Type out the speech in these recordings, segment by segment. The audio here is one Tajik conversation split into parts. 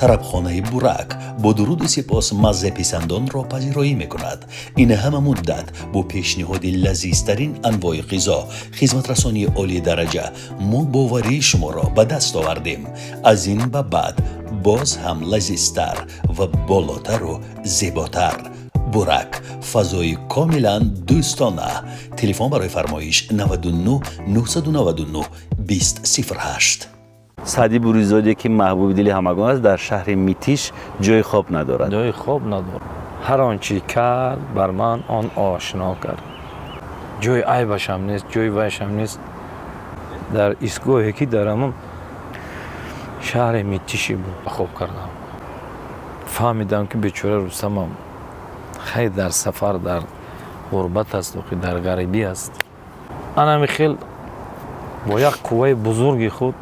тарабхонаи бурак бо дуруди сипос маззеписандонро пазироӣ мекунад. ин ҳама муддат бо пешниҳоди лазизтарин анвои ғизо, хизматрасонии олидараҷа мо боварии шуморо ба даст овардем. аз ин ба баъд боз ҳам лазизтар ва болотару зеботар. бурак фазои комилан дӯстона. телефон барои фармоиш 99 999 2008. سعدی بوریزادی که محبوب دل همگان است در شهر میتیش جای خواب ندارد. جای خواب ندارد. هر آنچه کرد بر من آن آشنا کرد. جای عیبش هم نیست، جای وحش هم نیست. در ایستگاهی که دارم شهر میتیشی بود. خواب کردم. فهمیدم که بیچاره رستم هم خیلی در سفر در غربت است و در غریبی است. آنم خیلی با یک قوه بزرگی خود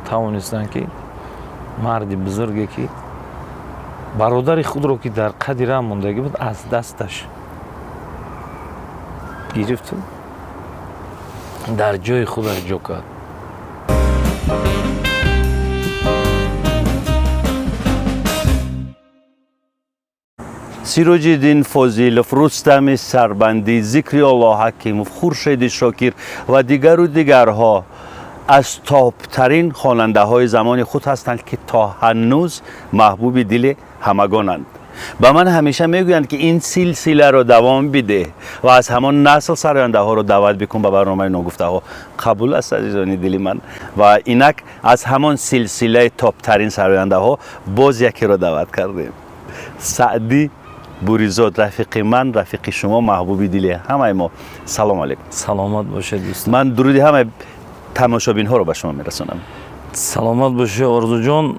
توانستن که مردی بزرگی که برادر خود رو که در قدر ماندگی بود از دستش گرفت و در جای خودش جا کرد. سیروجدین فاضلов، رستم سربندی، ذکری الله حکیمов، خورشید شاکر و دیگر و دیگرها از تاپترین خواننده های زمان خود هستند که تا هنوز محبوب دل همگانند. به من همیشه میگویند که این سلسله رو دوام بده و از همان نسل سراینده ها رو دعوت بکن به برنامه ناگفته ها. قبول است عزیزان دل من و اینک از همان سلسله تاپترین سراینده ها باز یکی رو دعوت کردیم. سعدی بوریزاد، رفیق من، رفیق شما، محبوب دل همه ما. سلام علیکم. سلامت باشه دوست. من درودی همه تماشابین ها رو به شما میرسونم. سلامت باشه آرزو جان.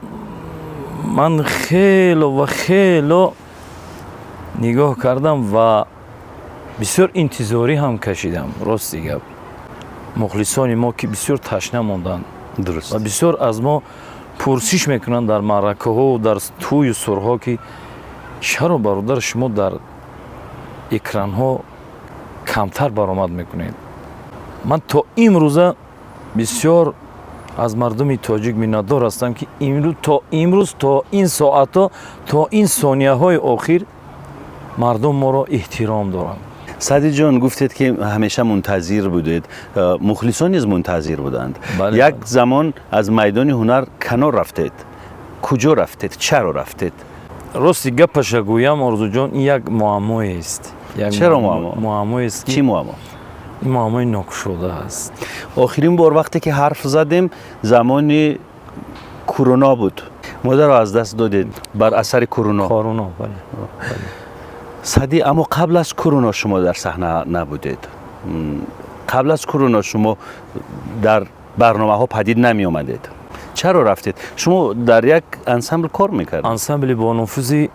من خیلی نگاه کردم و بسیار انتظاری هم کشیدم. راست دیگه مخلصان ما که بسیار تشنه ماندن. درست. و بسیار از ما پرسش میکنن در معرکه ها و در توی سرها که چرا برادر شما در اکران ها کمتر برآمد میکنید. من تا امروزه بسیار از مردم تاجیک میندار هستم که امروز تا این ساعت ها تا این ثانیه های آخر مردم ما را احترام دارند. سعدی جان گفتید که همیشه منتظر بودید، مخلصان نیز منتظر بودند. بله. یک زمان از میدان هنر کنار رفتید. کجا رفتید؟ چرا رفتید؟ راستی گپش گویم آرزو جان، این یک معمایی است. چرا معما؟ معمایی است که چی معما؟ این معمای ناگشوده است. آخرین بار وقتی که حرف زدیم زمان کرونا بود. مادر رو از دست دادید بر اثر کرونا. کرونا بله. سعدی اما قبل از کرونا شما در صحنه نبودید. قبل از کرونا شما در برنامه ها پدید نمی آمدید. چرا رفتید؟ شما در یک انسمبل کار میکردید. انسمبل با نفوذ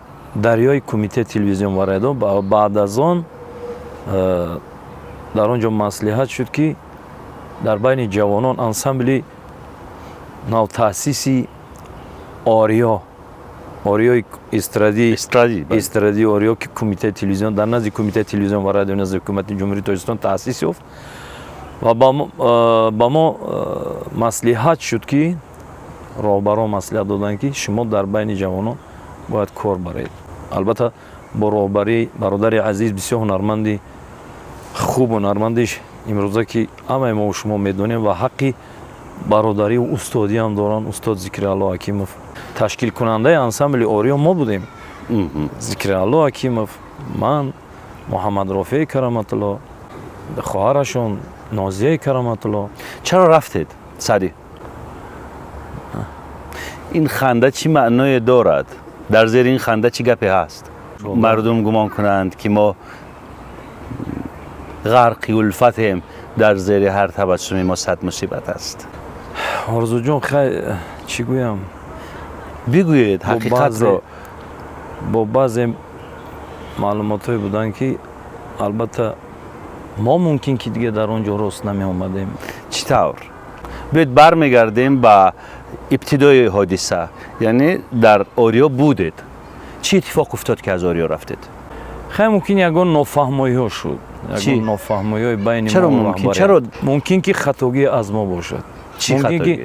دریای کمیته تلویزیون و رادیو. بعد از آن در آنجا مصلحت شد که در بین جوانان انسمبل نو تأسیسی آریای استرادی آریا که کمیته تلویزیون در نزد کمیته تلویزیون و رادیو نزد حکومت جمهوری تاجیکستان تأسیس یافت و با ما مصلحت شد که راهبران مصلحت دادن که شما در بین جوانان باید کار برید. البته با راهبری برادر عزیز بسیار هنرمندی خوب هنرمندش امروزه که همه ما و شما میدونیم و حقی برادری و استادی هم دارن. استاد ذکری الله حکیمов تشکیل کننده انسمبل آریا ما بودیم. ذکری الله حکیمов، من، محمد رافع کرامت الله، خواهرشون نازیه کرامت الله. چرا رفتید سعدی؟ این خنده چی معنای دارد؟ در زیر این خنده چی گپی هست؟ مردم گمان کنند که ما غرقی الفتیم، در زیر هر تبسمی ما صد مصیبت است. آرزو جان خیلی چی گویم؟ بگویید حقیقت رو. با بعضی معلومات های بودن که البته ما ممکن که دیگه در اونجا راست نمی آمدیم. چطور؟ بیاید برمیگردیم به ابتدای حادثه. یعنی در آریا بودید. چی اتفاق افتاد که از آریا رفتید؟ خیلی ممکن یکان نافهمایی ها شد. یکان نافهمایی های بین چرا ما ممکن؟ چرا ممکن که خطاگی از ما باشد. چی خطاگی؟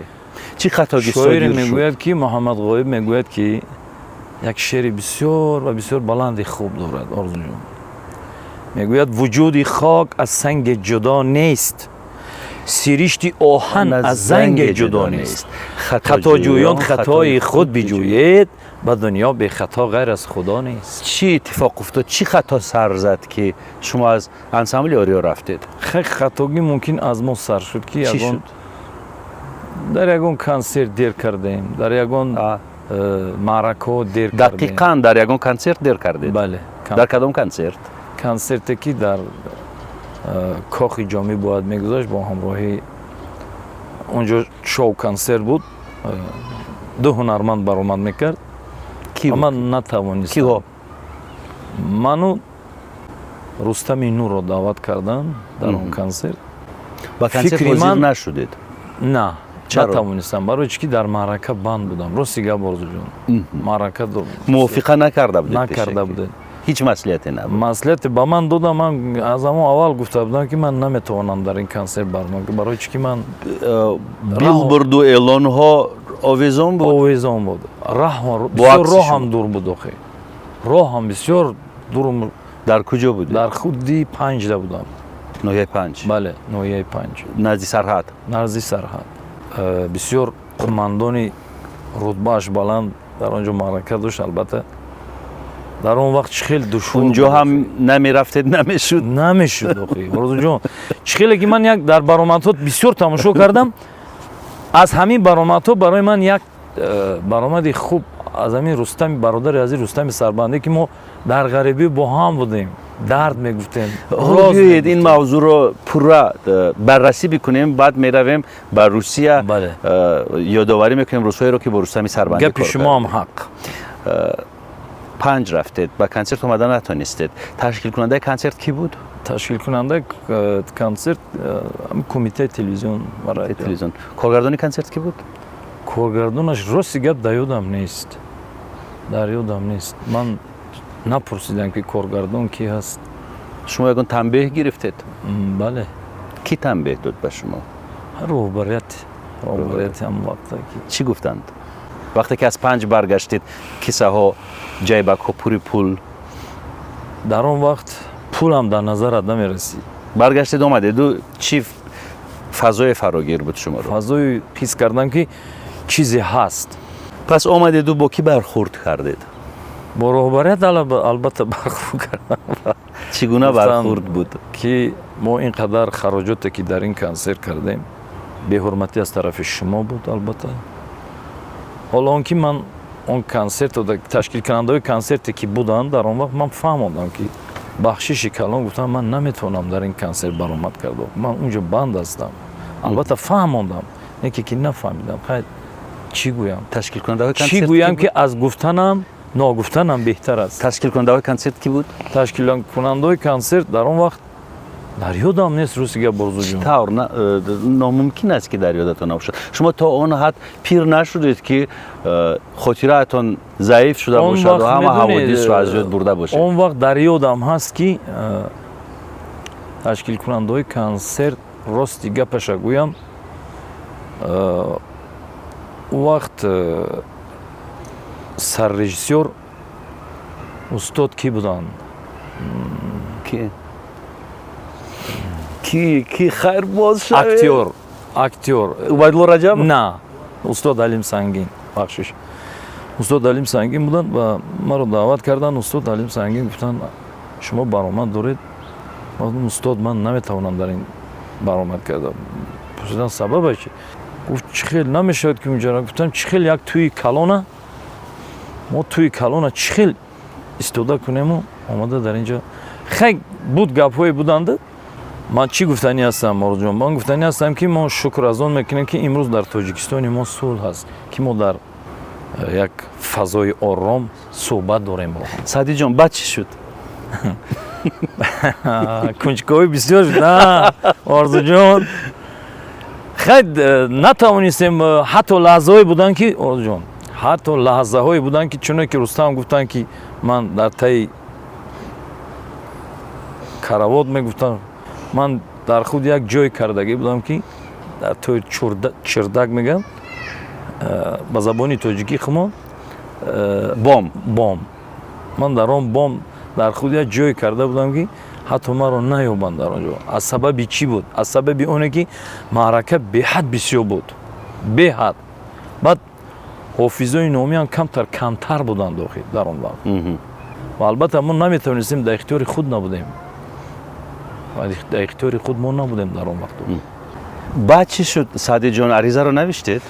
چی خطاگی؟ شاعر میگوید که محمد غایب میگوید که یک شعری بسیار و بسیار بلند خوب دارد آرزو جان. میگوید وجود خاک از سنگ جدا نیست، سیرشتی آهن از زنگ جدا نیست. خطا جویان خطای خود بجوید، به دنیا به خطا غیر از خدا نیست. چی اتفاق افتاد؟ چی خطا سر زد که شما از انسامبل آریا رفتید؟ خیلی خطاگی ممکن از ما سر شد که چی یگان شد؟ در یگان کنسرت دیر کردیم، در یگان معرکه دیر کردیم. دقیقاً در یگان کنسرت دیر کردید؟ بله. در کدام کنسرت؟ کنسرتی که در کاخ جامی باید میگذاشت با همراهی اونجا شو کنسرت بود. دو هنرمند برآمد میکرد. کی بود؟ اما نتوانستم. کی ها؟ منو رستم نور رو دعوت کردن در اون کنسرت. با کنسرت فکری حاضر من- نشدید؟ نه چرا؟ نتوانستم، برای چی که در معرکه بند بودم. راستی گپ آرزو جان، معرکه موافقه نکرده بودید؟ نکرده بوده. هیچ مسئولیتی نبود؟ مسئولیت با من دادم. من از همون اول گفته بودم که من نمیتوانم در این کنسرت برمم، برای چی که من بیلبورد و اعلان ها آویزان بود؟ آویزان بود. بسیار عکس راه شما. هم دور بود. آخه راه هم بسیار دور. در کجا بودید؟ در خودی 5 ده بودم. نویه 5. بله نویه 5 نزدیک سرحد. نزدیک سرحد. بسیار قماندانی رتبهش بلند در آنجا معرکه داشت. البته در اون وقت خیلی دشوار اونجا بود. هم نمی رفتید نمیشد؟ نمیشد. آخه آرزو جان خیلی که من یک در برآمدها بسیار تماشا کردم. از همین برآمدها برای من یک برآمد خوب از همین رستم برادر عزیز رستم سربنده که ما در غریبی با هم بودیم، درد میگفتیم. حالا بیایید این موضوع رو پورا بررسی بکنیم، بعد میرویم به روسیه. بله. یادآوری میکنیم روسایی رو که با رستم سربنده گپ شما هم حق. 5 رفتید، به کنسرت اومدن نتونستید. تشکیل کننده کنسرت کی بود؟ تشکیل کننده کنسرت کمیته تلویزیون برای تلویزیون. کارگردانی کنسرت کی بود؟ کارگردانش راستی گپ در یادم نیست. در یادم نیست. من نپرسیدم که کارگردان کی هست. شما یگان تنبیه گرفتید؟ بله. کی تنبیه داد به شما؟ رهبریت هم وقتا که چی گفتند؟ وقتی که از 5 برگشتید کیسه ها جیبک ها پوری پول، در اون وقت پول هم در نظر نمی رسید. برگشتید آمدید و چی فضای فراگیر بود شما رو؟ فضای حس کردم که چیزی هست. پس آمدید و با کی برخورد کردید؟ با رهبریت البته برخورد کردم. چگونه گفتم برخورد بود؟ که ما اینقدر خراجاتی که در این کنسرت کردیم به حرمتی از طرف شما بود. البته حالا اون که من اون کنسرت و تشکیل کننده کنسرتی که بودن در اون وقت من فهمیدم که بخشش کلان گفتم من نمیتونم در این کنسرت برآمد کردم. من اونجا بند هستم. البته فهمیدم، نه که نفهمیدم. خیلی چی گویم؟ تشکیل کننده کنسرت چی گویم که از گفتنم ناگفتنم بهتر است. تشکیل کننده کنسرت کی بود؟ تشکیل کننده کنسرت در اون وقت در یادم نیست. روسیه برزو جون طور ناممکن است که در یادتان نباشد. شما تا اون حد پیر نشدید که خاطرهتان ضعیف شده باشد و همه حوادث رو از یاد برده باشد. اون وقت در یادم هست که تشکیل کننده کنسرت راستی گپش گویم وقت سر رژیسور استاد کی بودن؟ کی خیر باز شد؟ اکتور عبیدالله رجب؟ نه، استاد علیم سنگین. بخشش استاد علیم سنگین بودن و ما رو دعوت کردن. استاد علیم سنگین گفتن شما برآمد دارید؟ گفتم استاد من نمیتوانم در این برآمد کردم. پرسیدن سببش چیه؟ گفت چخیل نمیشد که اونجا. گفتم چخیل یک توی کلانه، ما توی کلانه چخیل استفاده کنیم و آمده در اینجا. خیلی بود گپ‌های بودند. من چی گفتنی هستم آرزو جان؟ من گفتنی هستم که ما شکر از آن میکنیم که امروز در تاجیکستان ما صلح هست، که ما در یک فضای آرام صحبت داریم با هم. سعدی جان بعد چی شد؟ کنجکاوی بسیار شد. نه آرزو جان خیلی نتوانستیم. حتی لحظه هایی بودن که آرزو جان حتی لحظه هایی بودن که چون که رستم گفتن که من در تای کراوات میگفتم، من در خود یک جای کردگی بودم که در توی چردک میگم به زبانی تاجیکی خما بام من در آن بام در خود یک جای کرده بودم که حتی ما رو نیابند در آنجا. از سبب چی بود؟ از سبب اونه که معرکه به حد بسیار بود، به حد. بعد حافظای نامی هم کمتر بودند داخل در آن وقت. و البته ما نمیتونستیم، در اختیار خود نبودیم، در اختیار خود ما نبودیم در آن وقت. بعد چی شد سعدی جان؟ عریضه رو نوشتید؟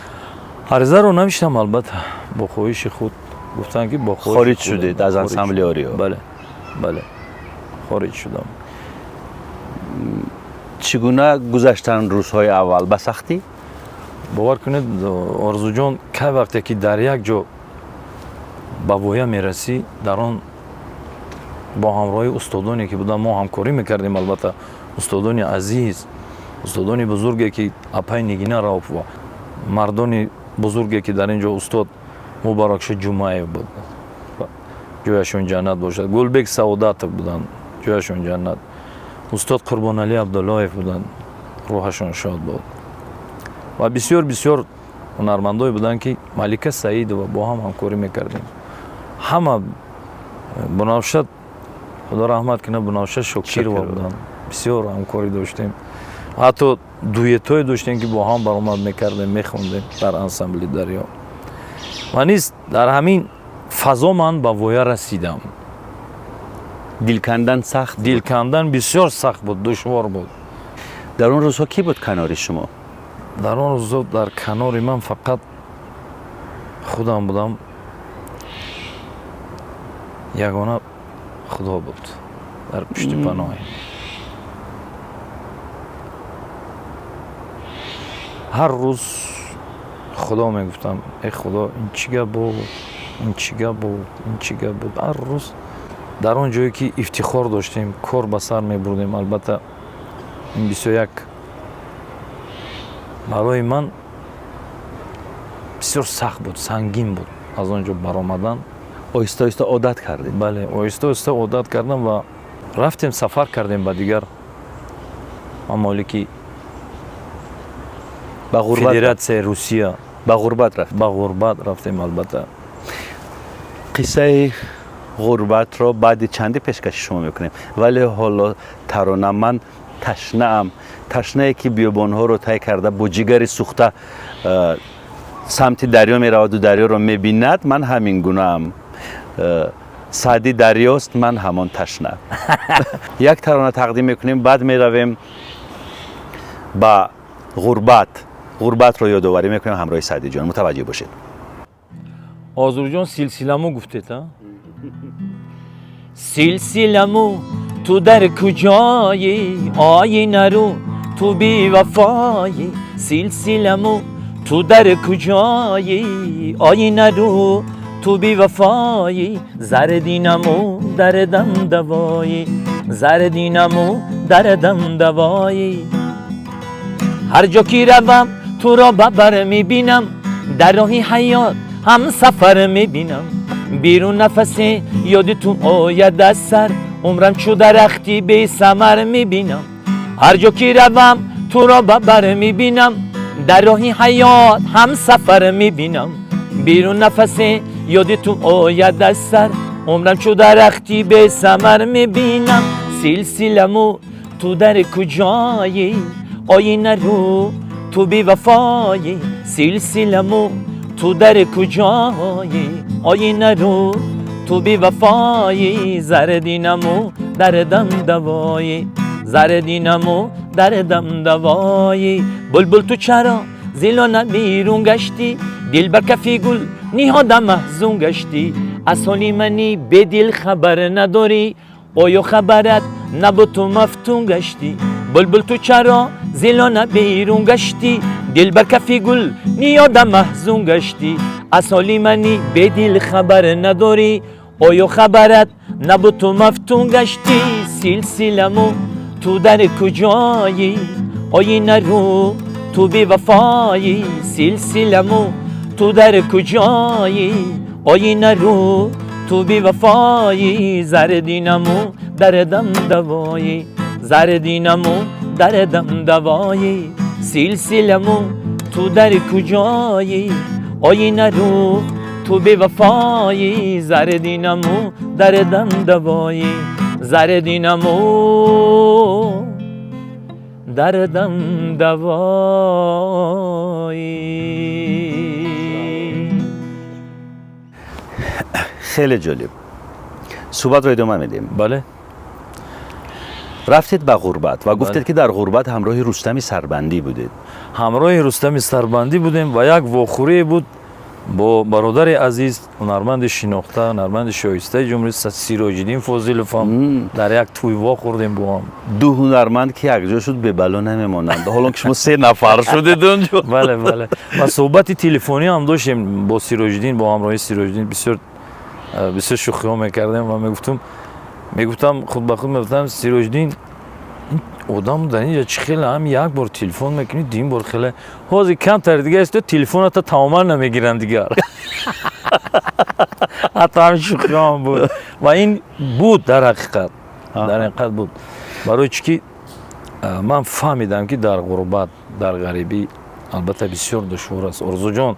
عریضه رو نوشتم، البته با خواهش خود گفتن که با خواهش خارج شدید از انسامبل آریو؟ بله خارج شدم. چگونه گذشتن روزهای اول؟ به سختی؟ باور کنید آرزو جان، که وقتی که در یک جا به وایه میرسی، در آن با همراهی استادانی که بودن ما همکاری میکردیم، البته استادانی عزیز، استادانی بزرگی که اپای نگینه راف و مردانی بزرگی که در اینجا استاد مبارکش جمعه بود، جایشون جنت باشد. گلبک سعادت بودن، جایشون جنت. استاد قربان علی عبدالله بودن، روحشون شاد بود. و بسیار هنرمندای بودن که ملکه سعید و با هم همکاری میکردیم. همه بنفشت، خدا رحمت کنه، بنفشت شکر بودن، بسیار همکاری داشتیم. حتی دویتای داشتیم که با هم برآمد میکردیم، میخوندیم در انسامبل دریا. و نیست در همین فضا من به وایه رسیدم. دل کندن سخت بود؟ دل کندن بسیار سخت بود، دشوار بود. در اون روزها کی بود کنار شما؟ در اون روزها در کنار من فقط خودم بودم، یگانه خدا بود در پشت پناه. هر روز خدا میگفتم ای خدا این چیگه بود، این چیگه بود، این چیگه بود. هر روز در آن جایی که افتخار داشتیم، کار به سر میبردیم. البته این 21 برای من بسیار سخت بود، سنگین بود از آنجا برآمدن. آهسته آهسته عادت کردیم؟ بله آهسته آهسته عادت کردم و رفتیم سفر کردیم به دیگر ممالک فدراسیون روسیه. به غربت رفتیم؟ به غربت رفتیم. البته قصه غربت رو بعد چندی پیشکش شما میکنیم، ولی حالا ترانه من تشنه که بیابانها رو طی کرده با جگر سوخته سمت دریا میرود و دریا رو میبیند، من همین گونه ام. سعدی دریاست، من همان تشنه. یک ترانه تقدیم میکنیم، بعد میرویم با غربت رو یادآوری میکنیم همراه سعدی جان. متوجه باشید. آذر جان سلسله‌مو گفته تا سلسله‌مو تو در کجایی، آینه رو تو بی وفایی. سلسله‌مو تو در کجایی، آینه رو تو بی وفایی. زردینمو دردم دوایی، زردینمو دردم دوایی. هر جا که روم تو را ببر میبینم، در راهی حیات هم سفر میبینم. بیرون نفسی یاد تو آید از سر، عمرم چو درختی بی ثمر میبینم. هر جا که روم تو را ببر میبینم، در راهی حیات هم سفر میبینم. بیرون نفسی یاد تو آید از سر، عمرم چو درختی بی ثمر میبینم. سلسله‌مو تو در کجایی، آینه رو تو بی وفایی. سلسله‌مو تو در کجایی، آینه رو تو بی وفایی. زردینمو دردم دوایی، زردینمو دردم دوایی. بلبل تو چرا زیلانه بیرون گشتی، دل بر کفی گل نهاده محزون گشتی. از حالی منی به دل خبر نداری، آیا خبرت نبود تو مفتون گشتی. بلبل تو چرا زیلانه بیرون گشتی، دل بر کفی گل نیاده محزون گشتی. از حالی منی به دل خبر نداری، آیا خبرت نبود تو مفتون گشتی. سلسله‌مو تو در کجایی، آینه رو تو بی وفایی. سلسله‌مو تو در کجایی، آینه رو تو بی وفایی. زردینمو دردم دوایی، زردینمو دردم دوایی. سلسله‌مو تو در کجایی، آینه رو تو بی وفایی زردینمو دردم دوایی زردینمو دردم دوایی. خیلی جالب. صحبت رو ادامه میدیم. بله. رفتید به غربت و گفتید که در غربت همراه رستم سربندی بودید. همراه رستم سربندی بودیم و یک واخوری بود با برادر عزیز هنرمند شناخته، هنرمند شایسته جمهوری سیراج‌الدین فاضل فام در یک توی وا خوردیم با هم. دو هنرمند که یک جا شد به بلا نمیمانند. حالا که شما 3 نفر شدید اونجا. بله بله. و صحبت تلفنی هم داشتیم با سیراج‌الدین، با همراهی سیراج‌الدین بسیار شوخی ها میکردیم و میگفتم خود به خود میگفتم سیراج‌الدین آدم در اینجا چه خیلی هم یک بار تلفن میکنی دیم بار خیلی حاضی کم تر دیگه است تلفن تا تماما نمیگیرن دیگه. حتی همین شوخی هم بود و این بود در حقیقت بود. برای چی من فهمیدم که در غربت در غریبی البته بسیار دشوار است. ارزو جان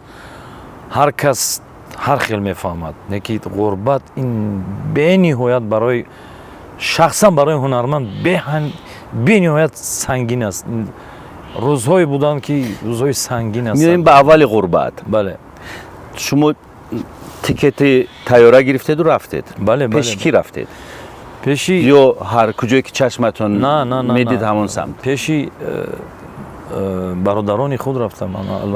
هر کس هر خیلی میفهمد نکی غربت این به نهایت برای شخصا برای هنرمند به نهایت سنگین است. روزهایی بودن که روزهای سنگین است. میریم به اول غربت. بله. شما تیکت طیاره گرفتید و رفتید. بله. پیش کی رفتید؟ پیشی یا هر کجایی که چشمتون نه میدید همون سمت؟ پیشی برادران خود رفتم.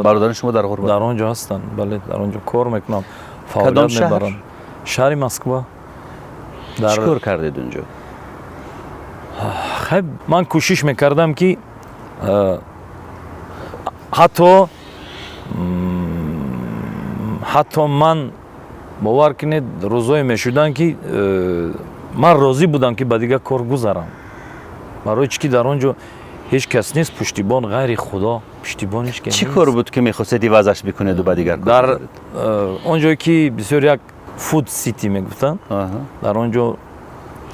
برادران شما در غربت؟ در آنجا هستن. بله در آنجا کار میکنم. کدام شهر؟ شهر مسکو. چیکار کردید اونجا؟ خب من کوشش میکردم که حتی من باور کنید روزایی میشدن که من راضی بودم که به دیگه کار گذارم. برای چی که در آنجا هیچ کس نیست پشتیبان غیر خدا. پشتیبان هیچ کس نیست. چی کار بود که میخواستید وازش بکنید و به دیگر کار در آنجا که بسیار یک فود سیتی میگفتن در آنجا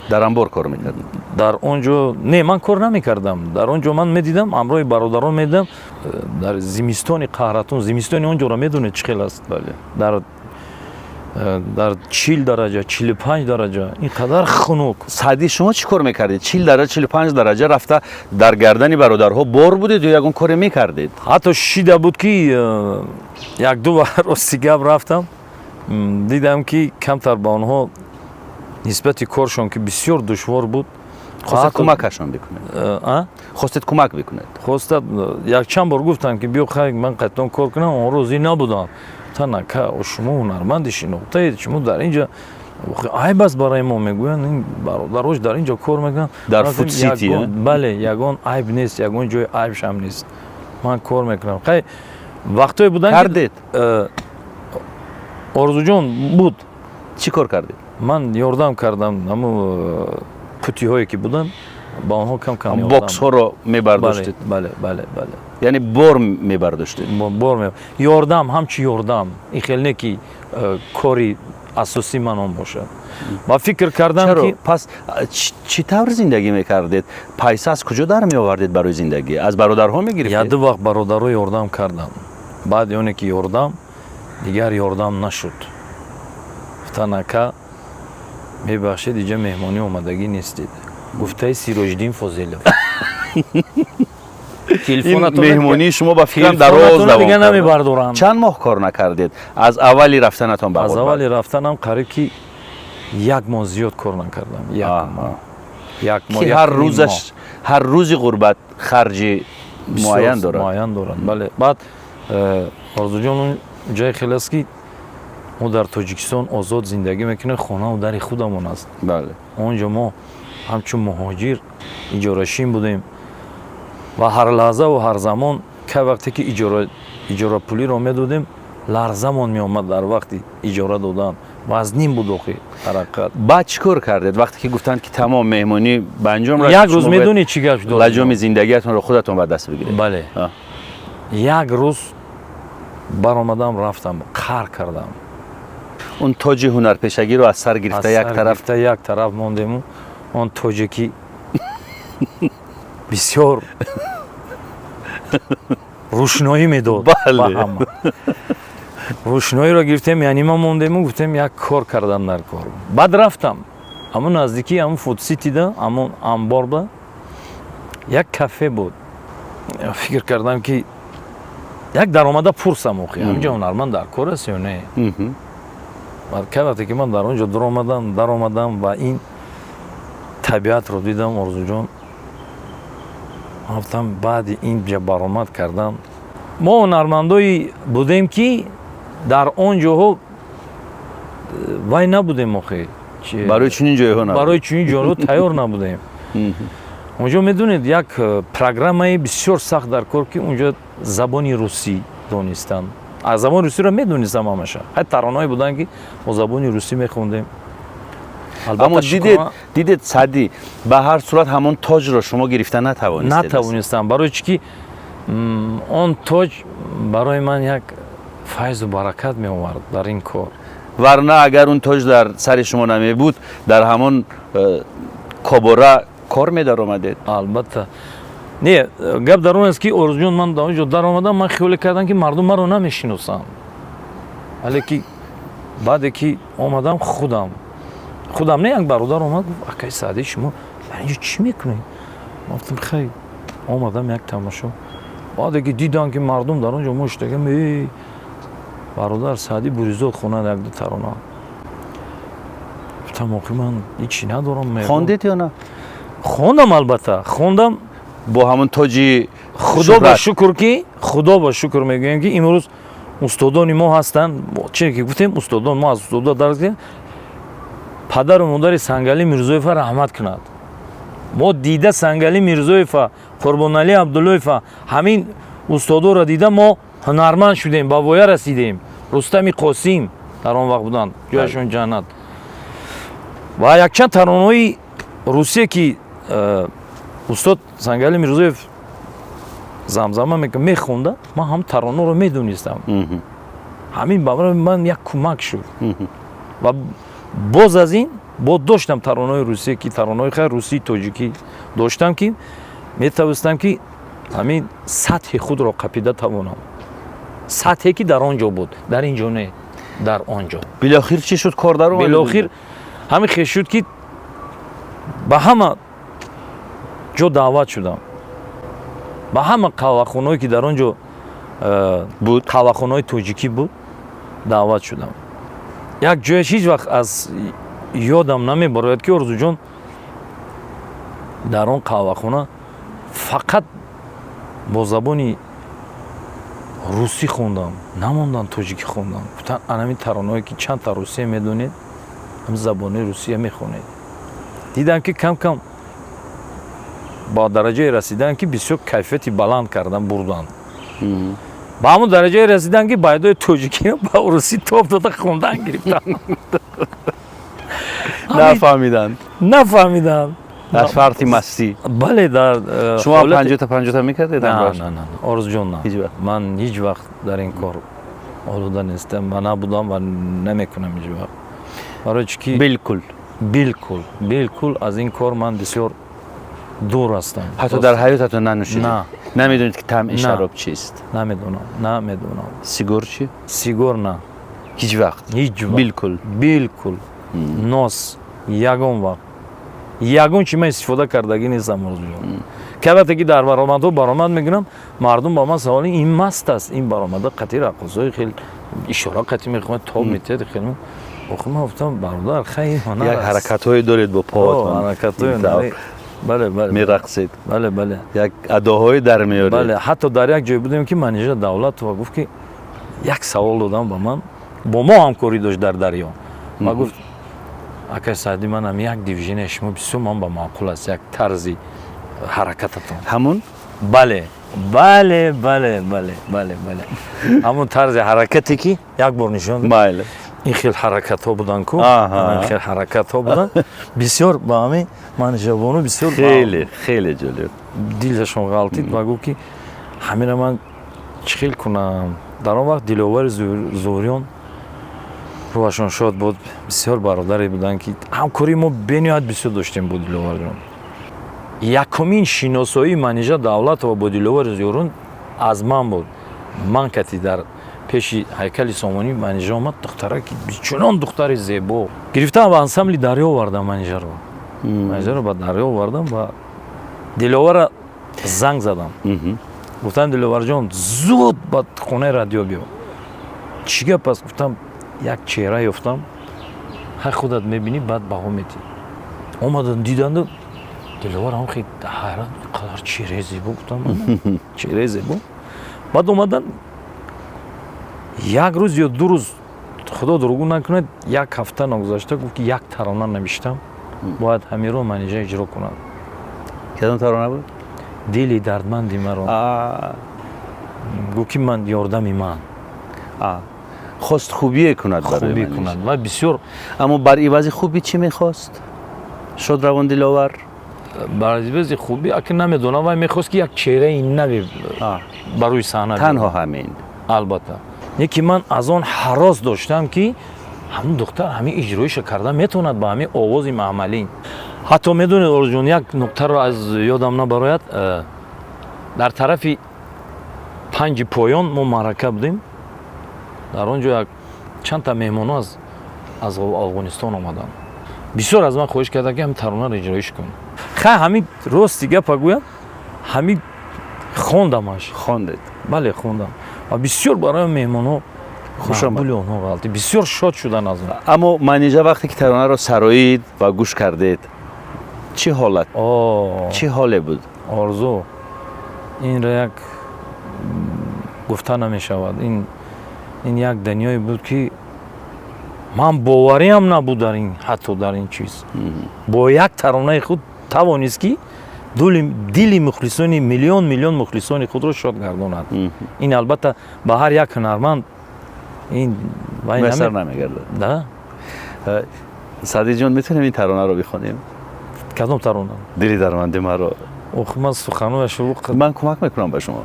در انبار کار میکردم. در اونجا نه من کار نمیکردم. در اونجا من میدیدم همراه برادران میدیدم در زمستان قهرتون زمستان اونجا رو میدونه چه خیلی است. بله. در 40 درجه 45 درجه اینقدر خنک. سعدی شما چی کار میکردید؟ 40 درجه 45 درجه رفته در گردن برادرها بار بودید یا یگون کار میکردید؟ حتی شیده بود که یک دو بار راستی گپ رفتم دیدم که کمتر به آنها نسبت کارشون که بسیار دشوار بود. خواستید کمکشون بکنید؟ خواستید کمک بکنید؟ خواستید یک چند بار گفتن که بیا خیلی من قطعا کار کنم اون روزی نبودم. تا نکه شما هنرمند شناخته اید شما در اینجا عیب است برای ما میگوین این برادرش در اینجا کار میکنن در فود سیتی. بله یگان عیب نیست یگان جای عیبش هم نیست. من کار میکنم. خیلی وقتایی بودن کردید؟ آرزو جان بود. چی کار کردید؟ من یاردم کردم همون پوتی هایی که بودن با آنها کم کم یاردم. باکس ها رو میبرداشتید؟ بله. یعنی بار میبرداشتید؟ بار یاردم همچی یاردم این خیلی نه که کاری اساسی من هم باشه. با فکر کردم چرا؟ که پس چی طور زندگی میکردید؟ پیسه از کجا در می آوردید برای زندگی؟ از برادرها میگرفتید؟ یه دو وقت برادرها یاردم کردم. بعد اونه که یاردم دیگر یاردم نشد. تنکه میبخشید اینجا مهمانی اومدگی نیستید. گفته سیراج‌الدین فاضل. این مهمانی شما با فکرم دراز دوام کرد. چند ماه کار نکردید از اولی رفتنتون به غربت؟ از اولی رفتنم قریب که 1 ماه زیاد کار نکردم. 1 ماه. که هر روز غربت خرجی معین دارن. بله. بعد آرزو جان جای خیلی است که ما در تاجیکستان آزاد زندگی میکنه خانه و در خودمون است. بله. اونجا ما همچون مهاجر اجاره‌شین بودیم و هر لحظه و هر زمان که وقتی که اجاره پولی رو میدادیم لرزمان می آمد در وقتی اجاره دادن وزنین بود آخه حرکت. بعد چیکار کردید وقتی که گفتن که تمام مهمانی به انجام رسید؟ یک روز میدونی چی گپ داد؟ لجام زندگیتون رو خودتون به دست بگیرید. بله. یک روز برآمدم رفتم کار کردم. اون تاج هنرپیشگی رو از سر گرفته یک طرف موندیم. اون تاجی که بسیار روشنایی میداد. بله. рӯшноиро гирифтем, яъни ман мондему, гуфтем як кор кардан дар кор. Баъд рафтам ҳамун наздикии ҳамун фотоситида, ҳамун амборда як кафе буд. Фикр кардам ки як даромада пурсам, охи ҳамҷа ҳунарманд дар кор аст ё не? Ки вақте ки ман дар он ҷо даромадам ва ин табиатро дидам, Орзуҷон, гуфтам баъди ин ҷа баромад кардам. Мо ҳунармандои будем ки дар он ҷоҳо вай набудем, охи барои чунин ҷойҳо набуд. барои чунин ҷойҳо тайёр набудем. онҷо медонед як программаи бисёр сахт дар кор ки онҷо забони русӣ донистанд. аз забони русиро медонистам ҳамаша. ҳай таронаҳое буданд ки бо забони русӣ мехондем. аммо дидед Саъдӣ, ба ҳар сурат ҳамон тоҷро шумо гирифта натавонистам, барои чӣ ки он тоҷ барои ман як файзу баракат меовард дар ин кор. варна агар он тоҷ дар сари шумо намебуд, дар ҳамон кобора кор медаромадед? албатта не, гап дар он аст ки Орзуҷон, ман дар он ҷо даромадам, ман хиёле кардам ки мардум маро намешиносанд. вале ки баъде ки омадам, худам не, як бародар омад гуфт, акай Саъдӣ, шумо дар ин ҷо чӣ мекунед? ман гуфтам хай, омадам як тамошо. баъде ки дидам ки мардум дар он ҷо моштагам, бародар Саъдӣ Буризод хонад як ду тарона. гуфтам охи ман ҳичи надорам. хондед ё на? хондам, албатта хондам. бо ҳамон тоҷи худо ба шукр мегӯям ки имрӯз устодони мо ҳастанд. чӣ ки гуфтем, устодон, мо аз устодо дарс гирем. падару модари Сангалӣ Мирзоева раҳмат кунад. мо дида Сангалӣ Мирзоева, Қурбоналӣ Абдуллоева, ҳамин устодоро дида мо ҳунарманд шудем, ба воя расидем. Рустами Қосим дар он вақт буданд, ҷояшон ҷаннат. ва якчанд таронаҳои русие ки устод Сангалӣ Мирзоев замзама мехонда, ман ҳам таронаро медонистам. ҳамин барои ман як кӯмак шуд. ва боз аз ин доштам таронаҳои русие ки таронаҳои хай русии тоҷикӣ доштам ки метавонистам ки ҳамин сатҳи худро қапида тавонам. сатҳе ки дар он ҷо буд, дар ин ҷо не, дар он ҷо. билохир чӣ шуд, кор даромад? билохир ҳамин хеш шуд ки ба ҳама ҷо даъват шудам. ба ҳама қаҳвахонаҳое ки дар он ҷо буд, қаҳвахонаҳои тоҷикӣ буд, даъват шудам. як ҷояш ҳеҷ вақт аз ёдам намебарояд ки Орзуҷон, дар он қаҳвахона фақат бо забони русӣ хондам, намондам тоҷикӣ хондам. гуфтан анамин таронаҳое ки чандта русия медонед, ҳам забони русия мехонед. дидам ки кам кам ба дараҷае расидан ки бисёр кайфияти баланд кардан, бурданд. ба ҳамон дараҷае расидан ки байдои тоҷикиро ба русӣ тоб дода хондан гирифтам. нафаҳмиданд. аз фарти мастӣ. бале, дар шумо 50 мекардед? не, Орзуҷон, ман ҳеҷ вақт дар ин кор олуда нестам ва набудам ва намекунам ҳеҷ вақт. барои чӣ ки билкул аз ин кор ман бисёр дур ҳастам. ҳатто дар ҳаётатон нанӯшидед? намедонед ки таъми шароб чист? намедонам. сигор чӣ? сигор на, ҳеҷ вақт? билкул нос ягон вақт, ягон чӣ ман истифода кардагӣ нестам. Орзуҷон, ки вақте ки дар баромадҳо баромад мегирам, мардум ба ман савол, ин маст аст, ин баромада қатъи рақосҳои хел ишора қатъи мехонад, тоб метиҳад хел. охир ман гуфтам бародар, хай ҳонар як ҳаракатҳое доред бо поатон, ҳаракатҳое, бале, мерақсед, бале, як адоҳое дар меёред. бале. ҳатто дар як ҷой будем ки менеҷер Давлатова гуфт ки як савол додам ба ман, бо мо ҳамкорӣ дошт дар дарё. ва гуфт, акай Саъдӣ, манам як дивизиони шумо бисёр ман ба маъқул аст, як тарзи ҳаракататон. ҳамон? бале. ҳамон тарзи ҳаракате ки як бор нишон майли. ин хел ҳаракатҳо буданд ку, хел ҳаракатҳо буданд. бисёр ба ҳамин менеҷербону бисёр хеле ҷолиб дилашон ғалтид ва гуфт ки ҳамина ман чӣ хел кунам. дар он вақт Диловари Зориён, рӯҳашон шод буд, бисёр бародаре буданд ки ҳамкории мо бениҳоят бисёр доштем бо Диловарjon. якумин шиносоии менеҷер Давлатова бо Диловари Зориён аз ман буд. ман кати дар пеши ҳайкали Сомонӣ манежа омад, духтараки чунон духтари зебо гирифтам ва ансамбли Дарё овардам манежаро. Манежаро ба Дарё овардам ва Диловара занг задам. Гуфтам Диловарҷон зуд ба хонаи радио биё. Чӣ гап аст? Гуфтам як чеҳра ёфтам. Ҳай худат мебинӣ баъд баҳо медиҳӣ. Омадан диданду Диловар ҳам хеле ҳайрат қадар чеҳраи зебо. Гуфтам чеҳраи зебо. Баъд омадан як рӯз ё ду рӯз худо дурӯғу накунад, як ҳафта нагузашта гуфт ки як тарона навиштам, бояд ҳамеро манежа иҷро кунад. کدام ترانه بود؟ دلی دردمندی مرا گو که من یاردمی من خواست خوبی کند برای خوبی منیژه. کند و بسیار. اما بر عوض خوبی چی میخواست؟ شد روان دلاور؟ بر عوض خوبی اگه نمیدونم و میخواست که یک چهره این نوی بروی صحنه تنها همین. البته یکی من از آن حراس داشتم که همون دختر همین اجرایش کرده میتوند با همین آواز معمولی. حتی میدونید اورجون یک نکته رو از یادم نبراید، در طرف 5 پایان ما معرکه بودیم. در اونجا یک چند تا مهمان از افغانستان آمدن. بسیار از من خواهش کرده که همین ترانه رو اجرایش کن. خیلی همین راست دیگه بگویم، همین خواندمش. خواندید؟ بله خواندم و بسیار برای مهمان ها خوش آمد. بسیار شاد شدن از من. اما منیژه وقتی که ترانه رو سرایید و گوش کردید چه حالت؟ چه حالی بود؟ آرزو این را یک گفته نمی شود. این یک دنیایی بود که من باوریم نبود در این، حتی در این چیز. با یک ترانه خود توانست که دل مخلصان میلیون مخلصان خود را شاد گرداند. این البته به هر یک هنرمند این میسر نمیگرده. ده سعدی جان میتونیم این ترانه رو بخونیم؟ کدام ترانه؟ دلی دردمندی مرا. من سخنو شروع کردم. من کمک میکنم به شما.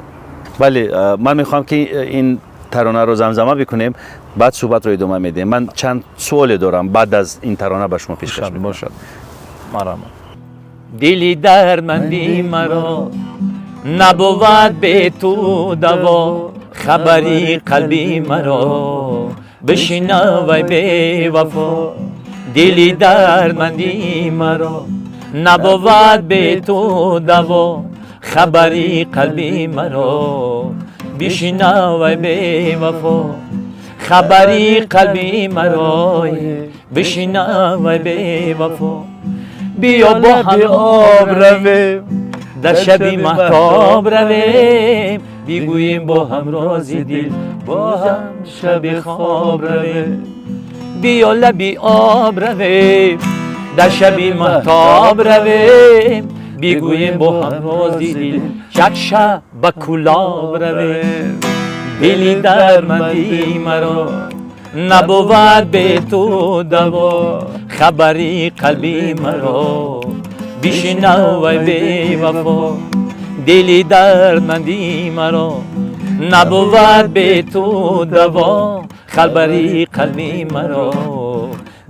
بله من میخوام که این ترانه رو زمزمه بکنیم، بعد صحبت رو ادامه میدیم. من چند سوال دارم بعد از این ترانه به شما پیشکش میکنم. باشد. مرا دلی دردمندی مرا نبود به تو دوا، خبری قلبی مرا بشنوی به وفا. دلی دردمندی مرا نبود به تو دوا، خبری قلبی مرا بشنوی به وفا. خبری قلبی مرا بشنوی به وفا. بیا با هم آب رویم در شبی مهتاب رویم، بگوییم با هم رازی دل با هم شب خواب رویم. بیا لبی آب رویم در شبی مهتاب رویم، بگوییم با هم رازی دل یک شب به کلاب رویم. دلی دردمندی مرا نبود به تو دوا، خبری قلبی مرا بشنوی به وفا. دلی دردمندی مرا نبود به تو دوا، خبری قلبی مرا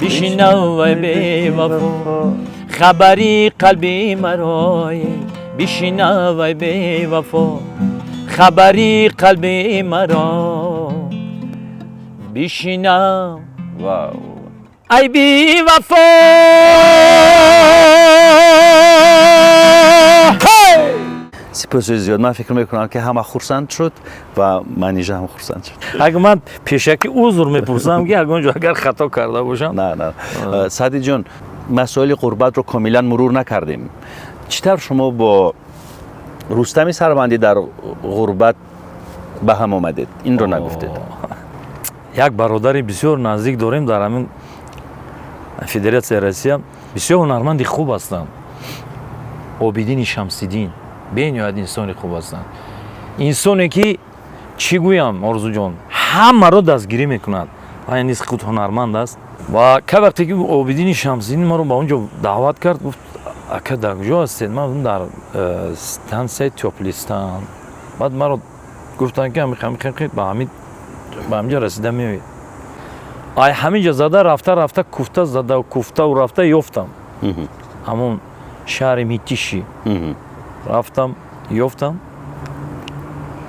بشنوی به وفا. خبری قلبی مرا بشنوی به وفا. خبری قلبی مرا بشنو ای بی وفا. سپاس زیاد. من فکر میکنم که همه خرسند شد و منیژه هم خرسند شد. اگه من پیشکی عذر میپرسم که اگر خطا کرده باشم. نه سعدی جان، مسائل غربت رو کاملا مرور نکردیم. چطور شما با رستم سربندی در غربت به هم آمدید؟ این رو نگفتید. یک برادری بسیار نزدیک داریم در همین فدراسیون روسیه، بسیار هنرمند خوب هستند. عابدین شمس‌الدین بنیاد انسان خوب هستند. انسانی که چی گویم آرزو جان، همه رو دستگیری میکند. این نیست خود هنرمند است. و که وقتی که عابدین شمس‌الدین ما رو به اونجا دعوت کرد، گفت اکه در کجا هستید؟ من در استانسیه توپلیستان. بعد ما رو گفتن که میخوام به همینجا رسیدم میوید. همینجا زده رفته کوفته زده و کوفته و رفته یافتم. همون شهر میتیشی رفتم یافتم.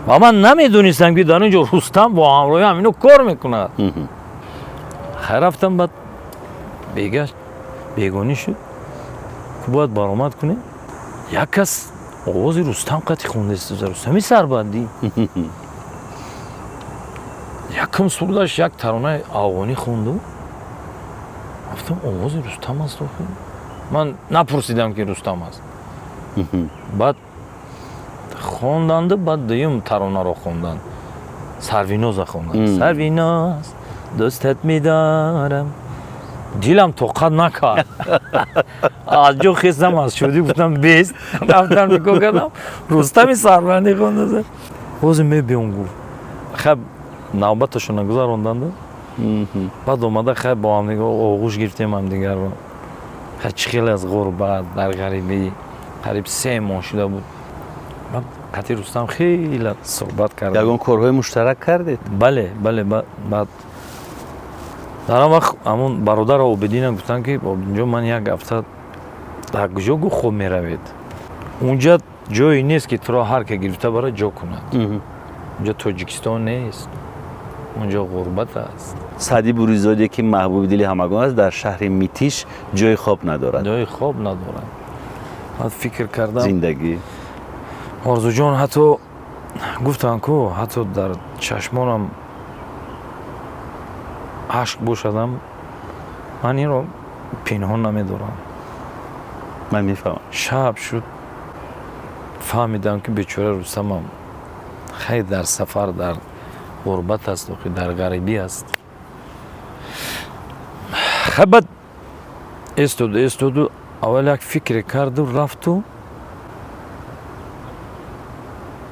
و من نمیدونستم که در اینجا رستم با همراهی همینو کار میکند. خیر رفتم بعد بگشت بیگانی شد که باید برآمد کنه. یک کس آواز رستم قطعی خونده است. رستمی سربندی یکم سردش یک ترانه افغانی خونده. گفتم آواز رستم است. من نپرسیدم که رستم است. بعد خوندند. بعد دویم ترانه رو خوندن. سرویناز خوندن. سرویناز دوستت میدارم. دیلم طاقت نکرد. از جو خستم از شدی گفتم بیست. رفتم نگاه کردم رستم سربندی خونده. بازم میبیم گفت خب نوبتشون نگذراندند. بعد اومده خب با هم دیگه آغوش گرفتیم هم دیگر رو. خیلی از غربت در غریبی قریب 3 ماه شده بود. من قطعی رستم خیلی صحبت کردم. یگان کارهای مشترک کردید؟ بله بعد در آن وقت همون برادر عابدین گفتن که اینجا من یک هفته در کجا گو خوب میروید. اونجا جایی نیست که تو را هر که گرفته برای جا کند. اونجا تاجیکستان نیست. اونجا غربت است. سعدی بوریزادی که محبوب دل همگان است در شهر میتیش جای خواب ندارد. جای خواب ندارد. بعد فکر کردم زندگی آرزو جان حتی گفتن که حتی در چشمانم عشق باشدم من این رو پنهان نمیدارم. من میفهمم. شب شد فهمیدم که بیچاره رستم هم خیلی در سفر در غربت است و در غریبی است. خب استود و اول یک فکر کرد و رفت و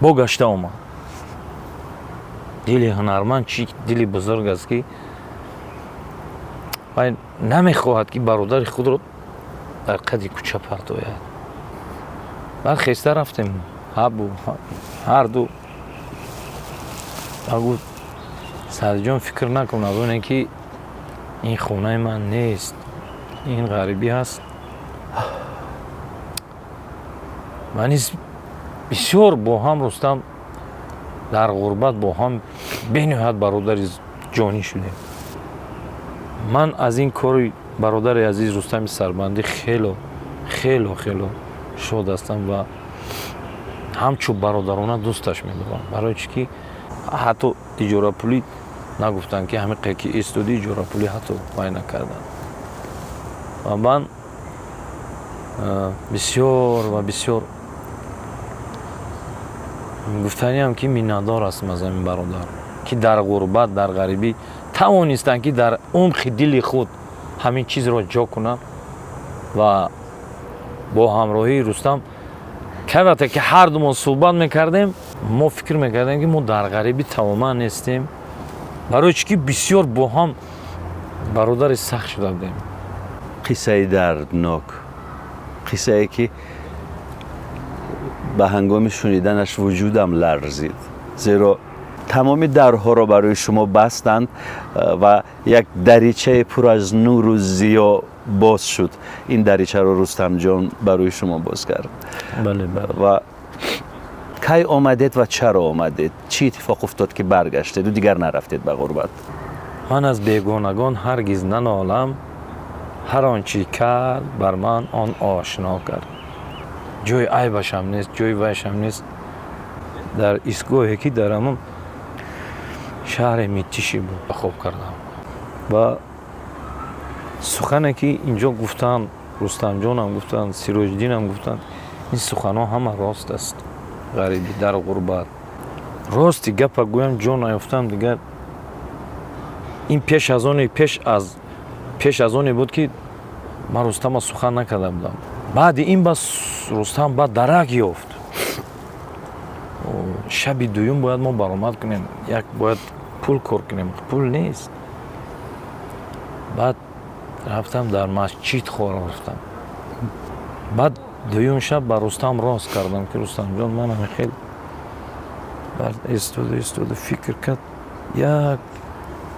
با گشته آمد. دل هنرمند چی دلی بزرگ است که نمیخواهد که برادر خود رو در قد کوچه پرتاید. بعد خسته رفتیم هر دو. بگو سعدی جان فکر نکن اون که این خونه من نیست، این غریبی هست. من بسیار با هم رستم در غربت با هم بنهایت برادر جانی شدیم. من از این کار برادر عزیز رستم سربندی خیلی شاد هستم و همچون برادرانه دوستش میدارم. برای چی که حتی اجاره پولی نگفتن که همه قیقی استودی اجاره پولی حتی وای نکردن. و من بسیار گفتنی هم که میندار هستم از این برادر که در غربت در غریبی توانستن که در عمق دل خود همین چیز را جا کنن و با همراهی رستم که وقتی که هر دو ما صحبت میکردیم ما فکر میکردیم که ما در غریبی تماما نیستیم. برای چی که بسیار با هم برادر سخت شده بودیم. قصه دردناک، قصه ای که به هنگام شنیدنش وجودم لرزید، زیرا تمام درها را برای شما بستند و یک دریچه پر از نور و ضیا باز شد. این دریچه را رستم جان برای شما باز کرد. بله. و کی آمدید و چرا آمدید؟ چی اتفاق افتاد که برگشتید و دیگر نرفتید به غربت؟ من از بیگانگان هرگز ننالم، هر آنچه کرد بر من آن آشنا کرد. جای عیبش هم نیست، جای ویش هم نیست. در ایستگاهی که در همون شهر میتیشی بود خوب کردم و سخنی که اینجا گفتن رستم جان هم گفتن، سیراج دین هم گفتن، این سخن ها همه راست است. غریبی در غربت راستی گپ گویم جان نیفتم دیگر. این پیش از آنی بود که من رستم سخن نکرده بودم. بعد این بس رستم بعد درک یافت. شب دوم باید ما برآمد کنیم، یک باید پول کار کنیم، پول نیست. بعد رفتم در مسجد خورا رفتم. بعد دوم شب با رستم راست کردم که رستم جان من هم خیلی بعد استود فکر کرد، یک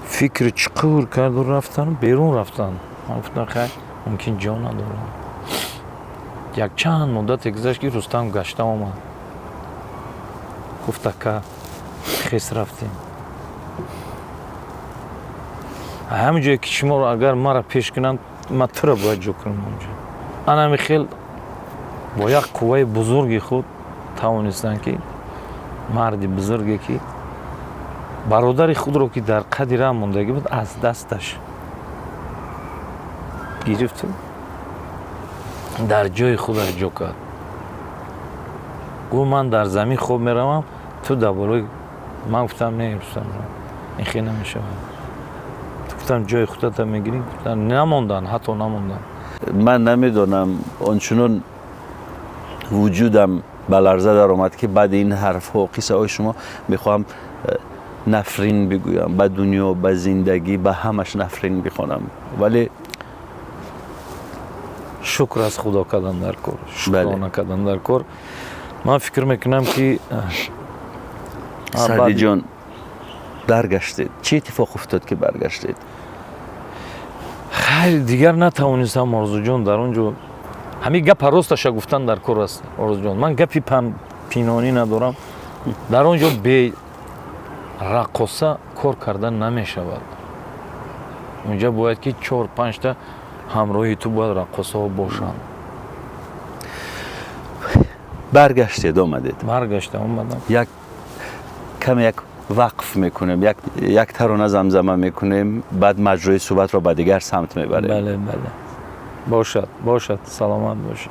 فکر چقور کرد و رفتن بیرون رفتن. من گفتم خیلی ممکن جا ندارم. یک چند مدت گذشت که رستم گشته آمد. گفت که خیس رفتیم. همه جایی که شما رو اگر مرا پیش کنند من تو را باید جو کنم اونجا. انا میخیل با یک قوه بزرگی خود توانستن که مردی بزرگی که برادر خود رو که در قدی راه موندگی بود از دستش گرفت در جای خودش جو کرد. گفت من در زمین خوب میروم تو در بالای. من گفتم نه دوستم این خیلی نمیشه. گفتم جای خودت میگیری؟ گفتن نموندن، حتی نموندن. من نمیدونم آنچنان وجودم به لرزه در آمد که بعد این حرف و قصه های شما میخوام نفرین بگویم به دنیا، به زندگی، به همش نفرین بخونم، ولی شکر از خدا کردن در کار، شکرانه کردن در کار. من فکر میکنم که سعدی جان برگشتید، چه اتفاق افتاد که برگشتید؟ خیلی دیگر نتوانستم آرزو جان در اونجا همین گپ راستش گفتن در کار است. آرزو جان من گپی پنهانی ندارم. در اونجا به رقاصه کار کردن نمیشود. اونجا باید که 4-5 تا همراهی تو باید رقاصه ها باشند. برگشتید آمدید؟ برگشتم اومدم. یک وقف میکنیم، یک ترانه زمزمه میکنیم، بعد مجرای صحبت را به دیگر سمت میبریم. بله باشد سلامت باشد.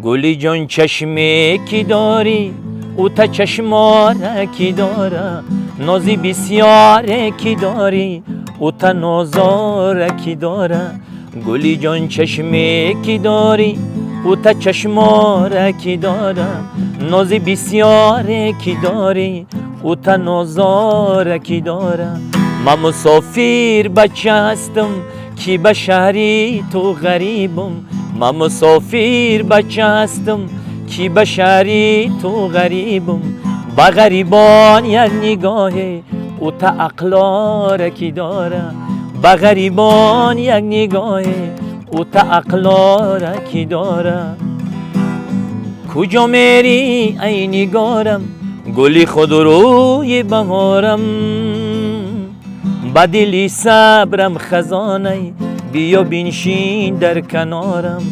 گلی جان چشمی کی داری او تا چشماره کی داره، نازی بسیاره کی داری او تا نازاره کی داره. گلی جان چشمی کی داری او تا چشماره کی داره، نازی بسیاره کی داری او تا نازاره کی داره. من مسافر بچه هستم کی به شهری تو غریبم. من مسافر بچه هستم کی به شهری تو غریبم. با غریبان یک نگاه او تا عقلاره کی داره. با غریبان یک نگاه او تا عقلاره کی داره. کجا میری ای نگارم گلی خود روی بهارم. با دلی صبرم خزانه بیا بنشین در کنارم.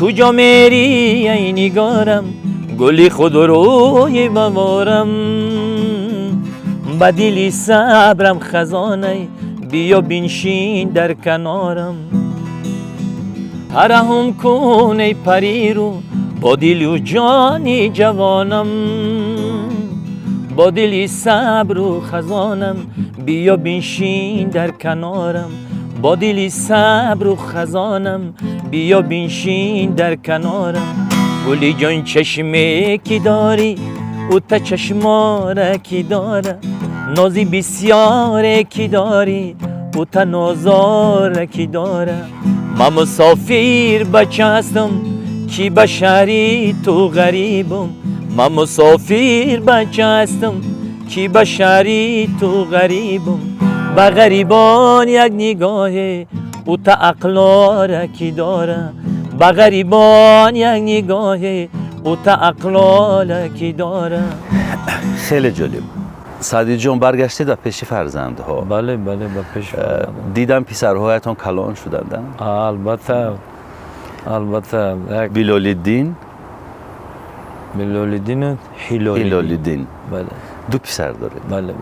کجا میری ای نگارم گلی خود روی بهارم. با دلی صبرم خزانه بیا بنشین در کنارم. ترحم کن ای پری رو با دل و جانی جوانم. با دلی صبر و خزانم بیا بنشین در کنارم. با دلی صبر و خزانم بیا بنشین در کنارم. گلی جان چشمی کی داری او تا چشماره کی داره، نازی بسیاره کی داری او تا نازاره کی داره. من مسافر بچه هستم کی به شهری تو غریبم. من مسافر بچه هستم کی به شهری تو غریبم. با غریبان یک نگاه او تا عقلاره کی داره. با غریبان یک نگاه او تا عقلاره کی داره. خیلی جالب. سعدی جان برگشتید به پیش فرزندها. بله به پیش فرزندها. دیدم پسرهایتان کلان شدند. البته بلالالدین هلالالدین. بله. دو پسر دارید؟ بله.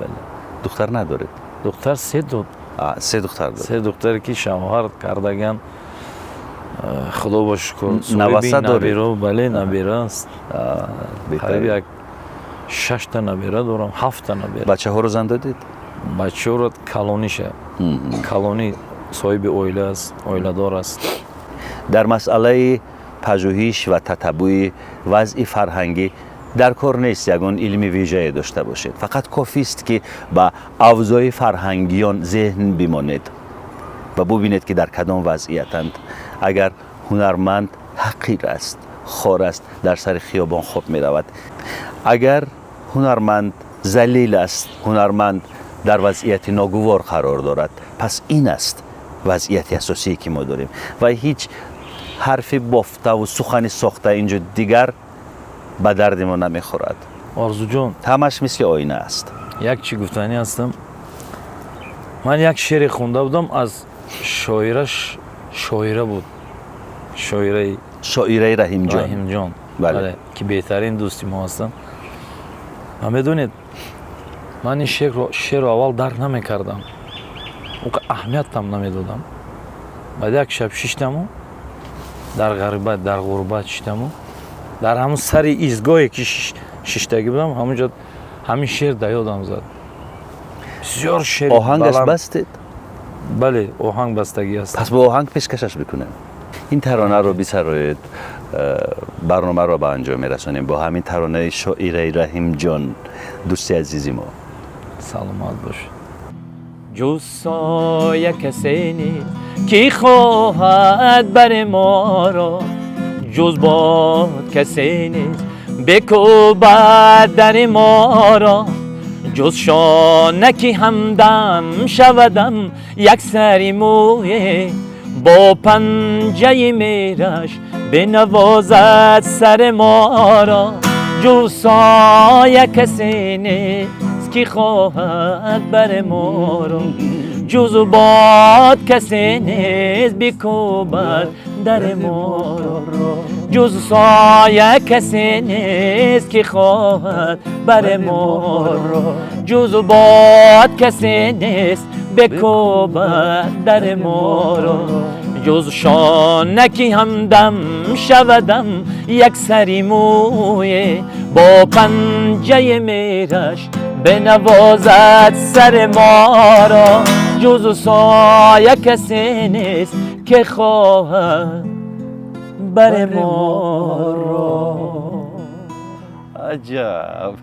دختر ندارید؟ دختر سه دختر دارید. سه دختر که شوهر کردگان خدا با شکر. نوسه دارید؟ بله نبیره است. قریب 6 تا نبیره دارم، 7 تا نبیره. بچه ها رو زن دادید؟ بچه ها رو کلونیشه. کلونی صاحب اویله است، اویله دار است. در مسئله پژوهش و تتبع وضع فرهنگی در کار نیست یگان علمی ویژه داشته باشید، فقط کافی است که با اوضاع فرهنگیان ذهن بمانید و ببینید که در کدام وضعیتند. اگر هنرمند حقیر است، خار است، در سر خیابان خوب می رود. اگر هنرمند ذلیل است، هنرمند در وضعیت ناگوار قرار دارد، پس این است وضعیت اساسی که ما داریم و هیچ حرف بافته و سخن ساخته اینجا دیگر به درد ما نمیخورد. آرزو جان همش مثل آینه است. یک چی گفتنی هستم. من یک شعر خونده بودم از شاعره بود، شاعره رحیم جان. رحیم جان بله. که بهترین دوستی ما هستن. و میدونید من این شعر اول درک نمیکردم، او که اهمیت هم نمیدادم. بعد یک شب شیشتم در غربت شیشتم، در همون سر ایستگاهی که شیشتگی بودم همونجا همین شعر در یادم زد. بسیار شعر آهنگش بستید؟ بله آهنگ بستگی است. پس با آهنگ پیشکشش بکنیم. این ترانه رو بی‌سرایت برنامه رو به انجام میرسونیم با همین ترانه شاعره رحیم جان. دوستی عزیزی ما سلامت باش. جز سایه کسی نیست که خواهد بر ما را، جز باد کسی نیست بکوبد در ما را، جز شانکی همدم شودم یک سری موی، با پنجه میرش بنوازد سر ما را. جز سایه کسی نیست که خواهد بر ما را، جز باد کسی نیست بکوبد در ما را، جز سایه کسی نیست که خواهد بر ما را، جز باد کسی نیست بکوبد در ما را، جز شانکی همدم شودم یک سری موی، با پنجه میرش بنوازد سر ما را، جز سایه کسی نیست که خواهد بر ما را. عجب.